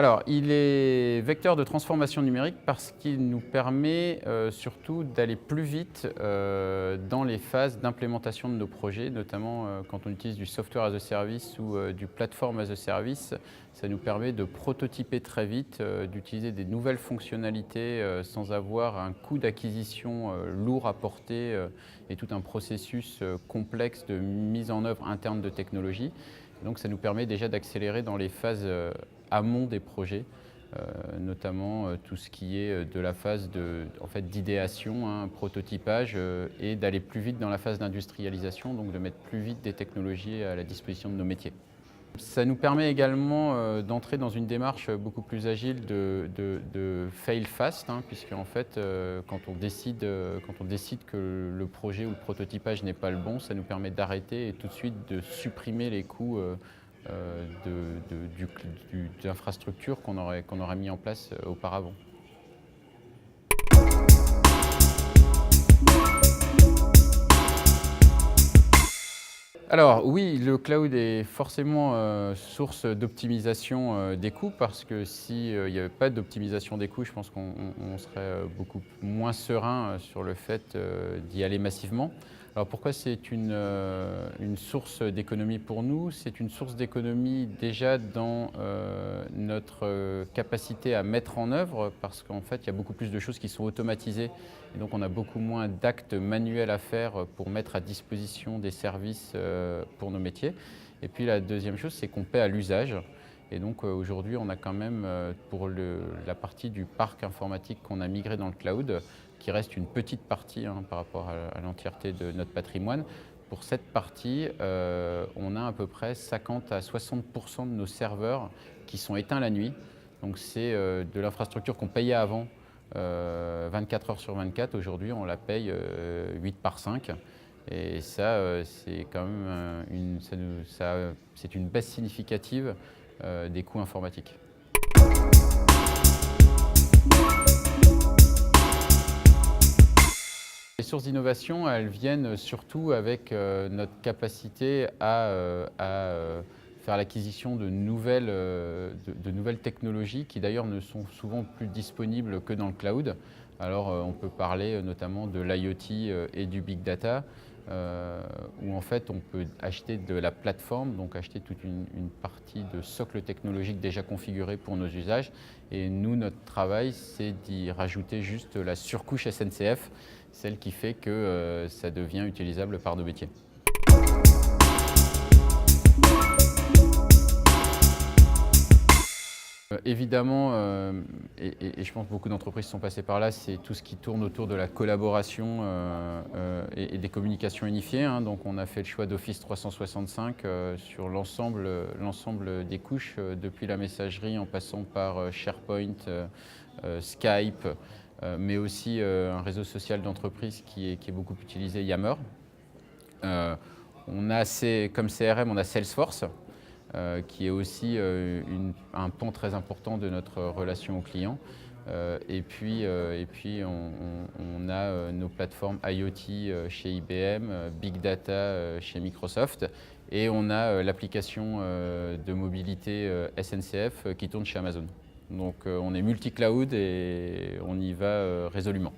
Alors, il est vecteur de transformation numérique parce qu'il nous permet surtout d'aller plus vite dans les phases d'implémentation de nos projets, notamment quand on utilise du software as a service ou du platform as a service. Ça nous permet de prototyper très vite, d'utiliser des nouvelles fonctionnalités sans avoir un coût d'acquisition lourd à porter et tout un processus complexe de mise en œuvre interne de technologie. Donc ça nous permet déjà d'accélérer dans les phases amont des projets, notamment tout ce qui est de la phase d'idéation, prototypage, et d'aller plus vite dans la phase d'industrialisation, donc de mettre plus vite des technologies à la disposition de nos métiers. Ça nous permet également d'entrer dans une démarche beaucoup plus agile de fail fast, puisque en fait, quand on décide que le projet ou le prototypage n'est pas le bon, ça nous permet d'arrêter et tout de suite de supprimer les coûts d'infrastructures qu'on aurait mis en place auparavant. Alors oui, le cloud est forcément source d'optimisation des coûts, parce que s'il n'y avait pas d'optimisation des coûts, je pense qu'on serait beaucoup moins serein sur le fait d'y aller massivement. Alors pourquoi c'est une source d'économie pour nous? C'est une source d'économie déjà dans notre capacité à mettre en œuvre, parce qu'en fait il y a beaucoup plus de choses qui sont automatisées et donc on a beaucoup moins d'actes manuels à faire pour mettre à disposition des services pour nos métiers. Et puis la deuxième chose, c'est qu'on paie à l'usage. Et donc aujourd'hui, on a quand même pour la partie du parc informatique qu'on a migré dans le cloud, qui reste une petite partie par rapport à l'entièreté de notre patrimoine. Pour cette partie, on a à peu près 50 à 60% de nos serveurs qui sont éteints la nuit. Donc c'est de l'infrastructure qu'on payait avant 24 heures sur 24. Aujourd'hui, on la paye 8 par 5. Et ça, c'est quand même c'est une baisse significative des coûts informatiques. Les sources d'innovation, elles viennent surtout avec notre capacité à faire l'acquisition de nouvelles technologies qui d'ailleurs ne sont souvent plus disponibles que dans le cloud. Alors on peut parler notamment de l'IoT et du big data, où en fait on peut acheter de la plateforme, donc acheter toute une partie de socle technologique déjà configuré pour nos usages. Et nous, notre travail, c'est d'y rajouter juste la surcouche SNCF, celle qui fait que ça devient utilisable par nos métiers. Évidemment, et je pense que beaucoup d'entreprises sont passées par là, c'est tout ce qui tourne autour de la collaboration et des communications unifiées. Donc on a fait le choix d'Office 365 sur l'ensemble des couches, depuis la messagerie en passant par SharePoint, Skype, mais aussi un réseau social d'entreprise qui est beaucoup utilisé, Yammer. Comme CRM, on a Salesforce, qui est aussi un pan très important de notre relation aux clients. Et puis on a nos plateformes IoT chez IBM, Big Data chez Microsoft, et on a l'application de mobilité SNCF qui tourne chez Amazon. Donc on est multi-cloud et on y va résolument.